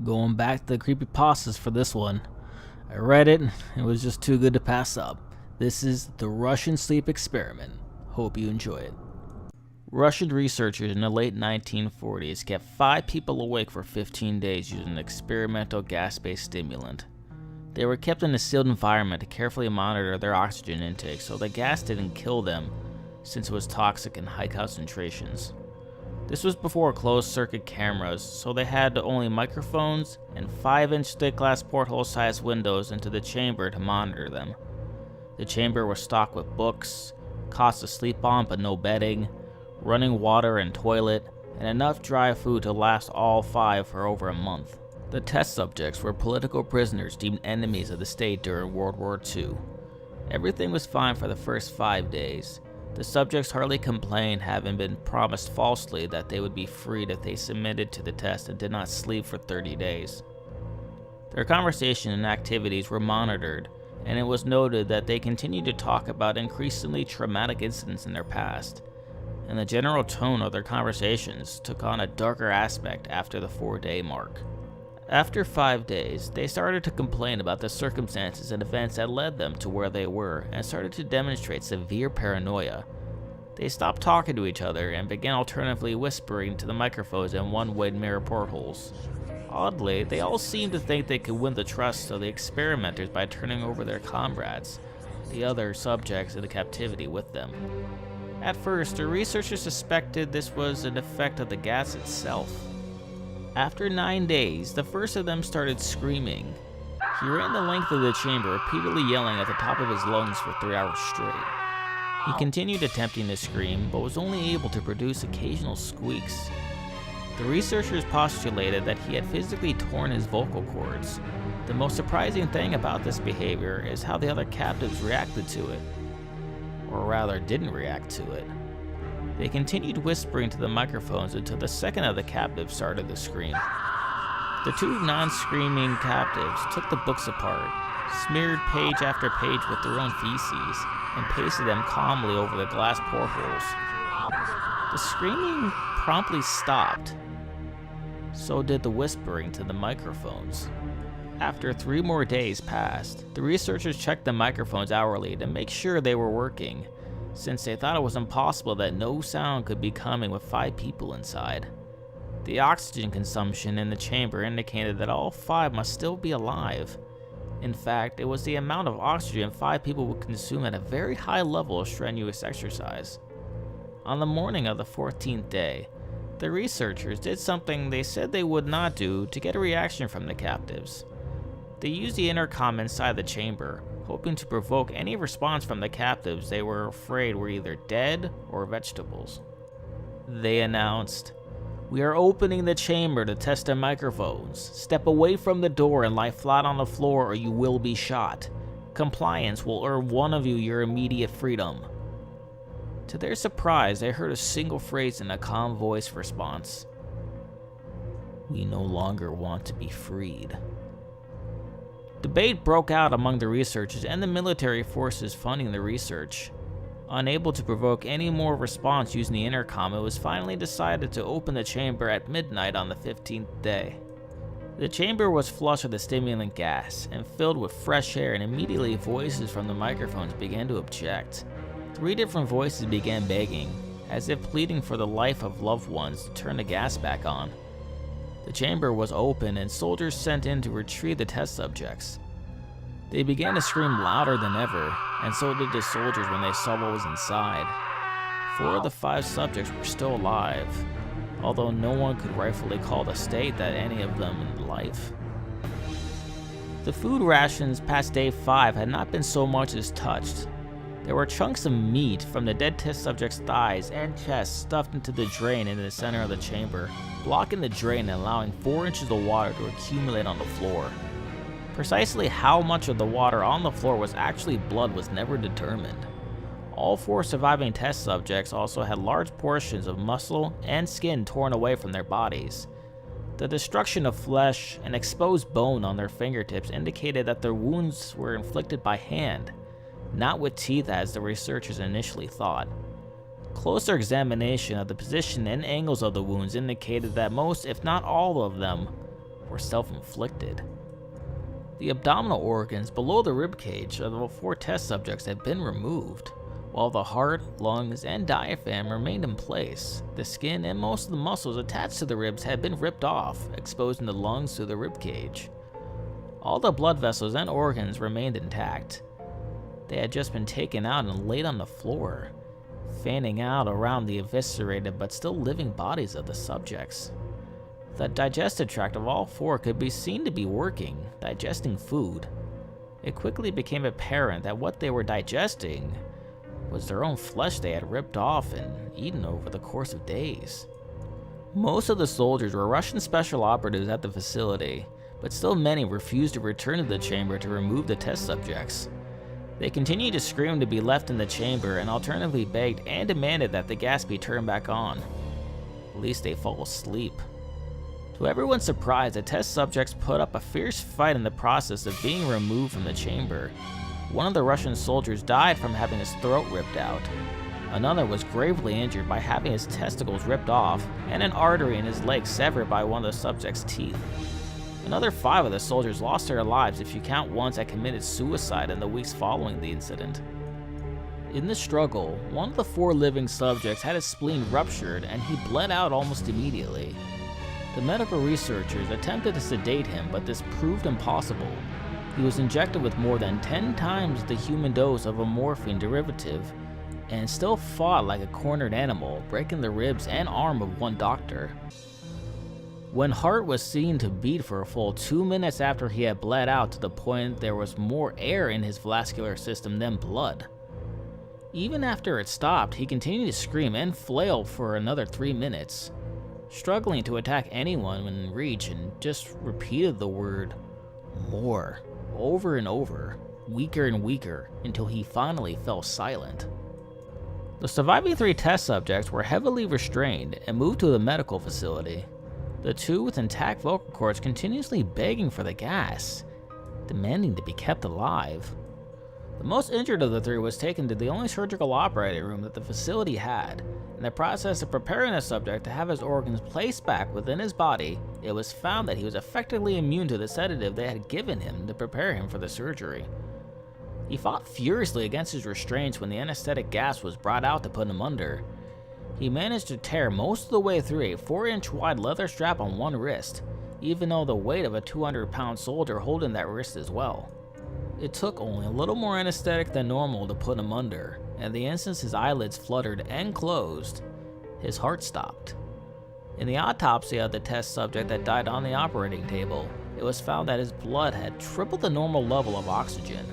Going back to the creepypastas for this one. I read it, it was just too good to pass up. This is the Russian sleep experiment. Hope you enjoy it. Russian researchers in the late 1940s kept 5 people awake for 15 days using an experimental gas-based stimulant. They were kept in a sealed environment to carefully monitor their oxygen intake so the gas didn't kill them, since it was toxic in high concentrations. This was before closed-circuit cameras, so they had only microphones and 5-inch thick glass porthole-sized windows into the chamber to monitor them. The chamber was stocked with books, cots to sleep on but no bedding, running water and toilet, and enough dry food to last all 5 for over a month. The test subjects were political prisoners deemed enemies of the state during World War II. Everything was fine for the first 5 days. The subjects hardly complained, having been promised falsely that they would be freed if they submitted to the test and did not sleep for 30 days. Their conversation and activities were monitored, and it was noted that they continued to talk about increasingly traumatic incidents in their past, and the general tone of their conversations took on a darker aspect after the 4-day mark. After 5 days, they started to complain about the circumstances and events that led them to where they were and started to demonstrate severe paranoia. They stopped talking to each other and began alternatively whispering to the microphones in one-way mirror portholes. Oddly, they all seemed to think they could win the trust of the experimenters by turning over their comrades, the other subjects into captivity with them. At first, the researchers suspected this was an effect of the gas itself. After 9 days, the first of them started screaming. He ran the length of the chamber, repeatedly yelling at the top of his lungs for 3 hours straight. He continued attempting to scream, but was only able to produce occasional squeaks. The researchers postulated that he had physically torn his vocal cords. The most surprising thing about this behavior is how the other captives reacted to it. Or rather, didn't react to it. They continued whispering to the microphones until the second of the captives started to scream. The 2 non-screaming captives took the books apart, smeared page after page with their own feces, and pasted them calmly over the glass portholes. The screaming promptly stopped. So did the whispering to the microphones. After 3 more days passed, the researchers checked the microphones hourly to make sure they were working, since they thought it was impossible that no sound could be coming with 5 people inside. The oxygen consumption in the chamber indicated that all 5 must still be alive. In fact, it was the amount of oxygen 5 people would consume at a very high level of strenuous exercise. On the morning of the 14th day, the researchers did something they said they would not do to get a reaction from the captives. They used the intercom inside the chamber, hoping to provoke any response from the captives they were afraid were either dead or vegetables. They announced, "We are opening the chamber to test the microphones. Step away from the door and lie flat on the floor or you will be shot. Compliance will earn one of you your immediate freedom." To their surprise, they heard a single phrase in a calm voice response. "We no longer want to be freed." Debate broke out among the researchers and the military forces funding the research. Unable to provoke any more response using the intercom, it was finally decided to open the chamber at midnight on the 15th day. The chamber was flush with the stimulant gas and filled with fresh air, and immediately voices from the microphones began to object. 3 different voices began begging, as if pleading for the life of loved ones, to turn the gas back on. The chamber was open and soldiers sent in to retrieve the test subjects. They began to scream louder than ever, and so did the soldiers when they saw what was inside. 4 of the 5 subjects were still alive, although no one could rightfully call the state that any of them in life. The food rations past day 5 had not been so much as touched. There were chunks of meat from the dead test subjects' thighs and chest stuffed into the drain in the center of the chamber, blocking the drain and allowing 4 inches of water to accumulate on the floor. Precisely how much of the water on the floor was actually blood was never determined. All 4 surviving test subjects also had large portions of muscle and skin torn away from their bodies. The destruction of flesh and exposed bone on their fingertips indicated that their wounds were inflicted by hand, not with teeth as the researchers initially thought. Closer examination of the position and angles of the wounds indicated that most, if not all of them, were self-inflicted. The abdominal organs below the ribcage of the 4 test subjects had been removed, while the heart, lungs, and diaphragm remained in place. The skin and most of the muscles attached to the ribs had been ripped off, exposing the lungs to the ribcage. All the blood vessels and organs remained intact. They had just been taken out and laid on the floor, fanning out around the eviscerated but still living bodies of the subjects. The digestive tract of all 4 could be seen to be working, digesting food. It quickly became apparent that what they were digesting was their own flesh they had ripped off and eaten over the course of days. Most of the soldiers were Russian special operatives at the facility, but still many refused to return to the chamber to remove the test subjects. They continued to scream to be left in the chamber and alternatively begged and demanded that the gas be turned back on. At least they fall asleep. To everyone's surprise, the test subjects put up a fierce fight in the process of being removed from the chamber. One of the Russian soldiers died from having his throat ripped out. Another was gravely injured by having his testicles ripped off and an artery in his leg severed by one of the subject's teeth. Another 5 of the soldiers lost their lives if you count ones that committed suicide in the weeks following the incident. In the struggle, one of the 4 living subjects had his spleen ruptured and he bled out almost immediately. The medical researchers attempted to sedate him, but this proved impossible. He was injected with more than 10 times the human dose of a morphine derivative, and still fought like a cornered animal, breaking the ribs and arm of one doctor. When heart was seen to beat for a full 2 minutes after he had bled out to the point there was more air in his vascular system than blood. Even after it stopped, he continued to scream and flail for another 3 minutes, struggling to attack anyone within reach, and just repeated the word "more" over and over, weaker and weaker, until he finally fell silent. The surviving 3 test subjects were heavily restrained and moved to the medical facility. The 2 with intact vocal cords continuously begging for the gas, demanding to be kept alive. The most injured of the 3 was taken to the only surgical operating room that the facility had. In the process of preparing the subject to have his organs placed back within his body, it was found that he was effectively immune to the sedative they had given him to prepare him for the surgery. He fought furiously against his restraints when the anesthetic gas was brought out to put him under. He managed to tear most of the way through a 4-inch wide leather strap on one wrist, even though the weight of a 200-pound soldier holding that wrist as well. It took only a little more anesthetic than normal to put him under, and the instant his eyelids fluttered and closed, his heart stopped. In the autopsy of the test subject that died on the operating table, it was found that his blood had tripled the normal level of oxygen.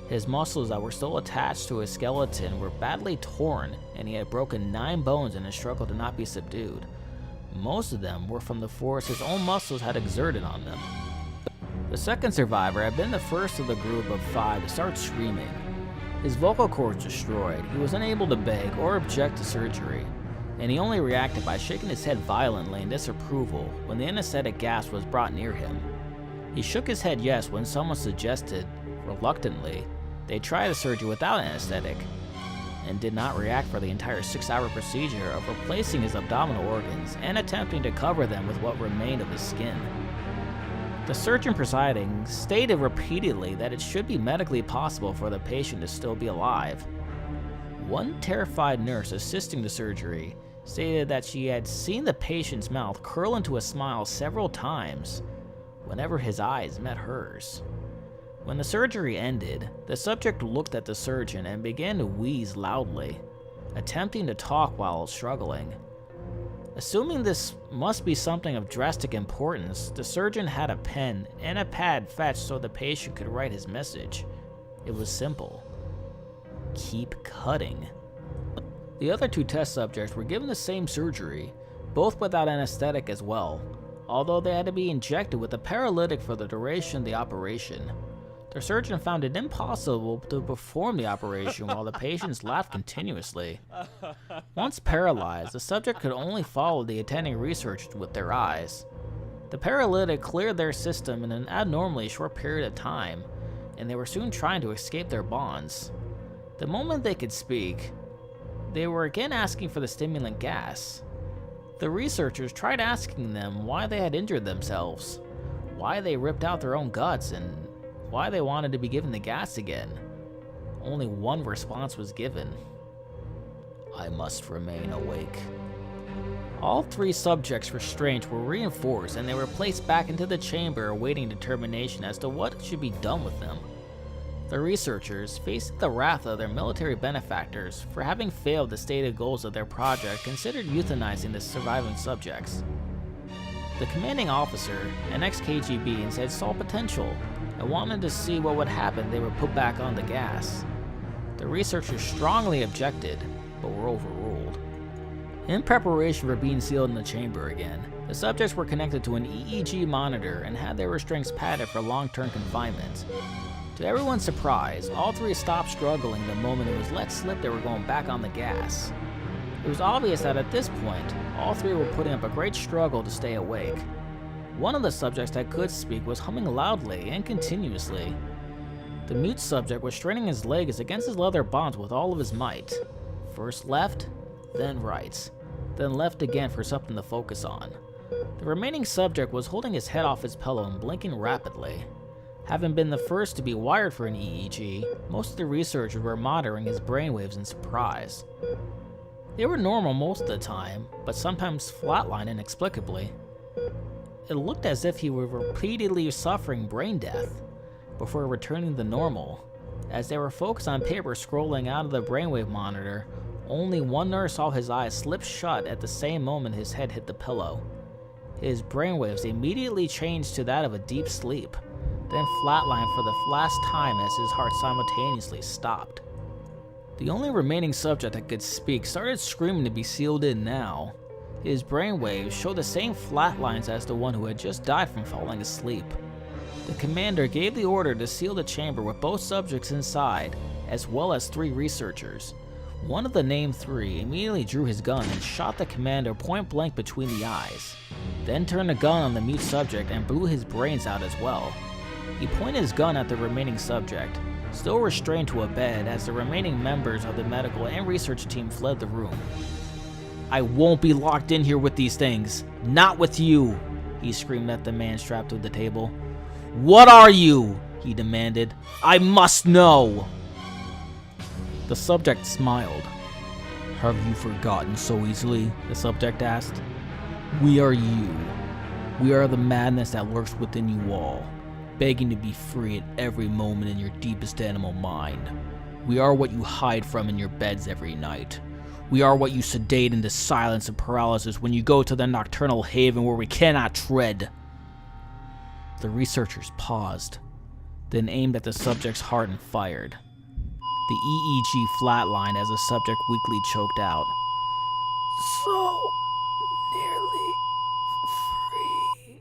His muscles that were still attached to his skeleton were badly torn, and he had broken 9 bones in his struggle to not be subdued. Most of them were from the force his own muscles had exerted on them. The second survivor had been the first of the group of 5 to start screaming. His vocal cords destroyed, he was unable to beg or object to surgery, and he only reacted by shaking his head violently in disapproval when the anesthetic gas was brought near him. He shook his head yes when someone suggested, reluctantly, they try the surgery without anesthetic, and did not react for the entire 6-hour procedure of replacing his abdominal organs and attempting to cover them with what remained of his skin. The surgeon presiding stated repeatedly that it should be medically possible for the patient to still be alive. One terrified nurse assisting the surgery stated that she had seen the patient's mouth curl into a smile several times whenever his eyes met hers. When the surgery ended, the subject looked at the surgeon and began to wheeze loudly, attempting to talk while struggling. Assuming this must be something of drastic importance, the surgeon had a pen and a pad fetched so the patient could write his message. It was simple: keep cutting. The other 2 test subjects were given the same surgery, both without anesthetic as well, although they had to be injected with a paralytic for the duration of the operation. The surgeon found it impossible to perform the operation while the patients laughed continuously. Once paralyzed, the subject could only follow the attending researchers with their eyes. The paralytic cleared their system in an abnormally short period of time, and they were soon trying to escape their bonds. The moment they could speak, they were again asking for the stimulant gas. The researchers tried asking them why they had injured themselves, why they ripped out their own guts and why they wanted to be given the gas again. Only one response was given: I must remain awake. All 3 subjects' restraints were reinforced and they were placed back into the chamber awaiting determination as to what should be done with them. The researchers, facing the wrath of their military benefactors for having failed the stated goals of their project, considered euthanizing the surviving subjects. The commanding officer, an ex-KGB, instead saw potential and wanted to see what would happen if they were put back on the gas. The researchers strongly objected, but were overruled. In preparation for being sealed in the chamber again, the subjects were connected to an EEG monitor and had their restraints padded for long-term confinement. To everyone's surprise, all 3 stopped struggling the moment it was let slip they were going back on the gas. It was obvious that at this point, all 3 were putting up a great struggle to stay awake. One of the subjects that could speak was humming loudly and continuously. The mute subject was straining his legs against his leather bonds with all of his might. First left, then right, then left again for something to focus on. The remaining subject was holding his head off his pillow and blinking rapidly. Having been the first to be wired for an EEG, most of the researchers were monitoring his brainwaves in surprise. They were normal most of the time, but sometimes flatline inexplicably. It looked as if he were repeatedly suffering brain death before returning to normal. As they were focused on paper scrolling out of the brainwave monitor, only one nurse saw his eyes slip shut at the same moment his head hit the pillow. His brainwaves immediately changed to that of a deep sleep, then flatlined for the last time as his heart simultaneously stopped. The only remaining subject that could speak started screaming to be sealed in now. His brainwaves showed the same flat lines as the one who had just died from falling asleep. The commander gave the order to seal the chamber with both subjects inside, as well as 3 researchers. One of the named 3 immediately drew his gun and shot the commander point blank between the eyes, then turned the gun on the mute subject and blew his brains out as well. He pointed his gun at the remaining subject, still restrained to a bed as the remaining members of the medical and research team fled the room. I won't be locked in here with these things. Not with you, he screamed at the man strapped to the table. What are you? He demanded. I must know. The subject smiled. Have you forgotten so easily? The subject asked. We are you. We are the madness that lurks within you all, begging to be free at every moment in your deepest animal mind. We are what you hide from in your beds every night. We are what you sedate into silence and paralysis when you go to the nocturnal haven where we cannot tread. The researchers paused, then aimed at the subject's heart and fired. The EEG flatlined as the subject weakly choked out. So nearly free.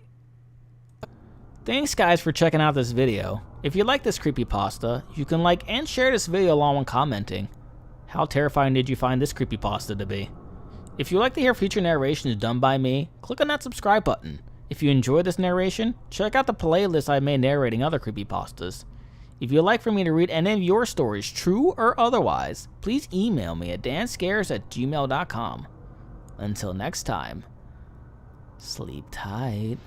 Thanks guys for checking out this video. If you like this creepypasta, you can like and share this video along when commenting. How terrifying did you find this creepypasta to be? If you'd like to hear future narrations done by me, click on that subscribe button. If you enjoyed this narration, check out the playlist I made narrating other creepypastas. If you'd like for me to read any of your stories, true or otherwise, please email me at danscares@gmail.com. Until next time, sleep tight.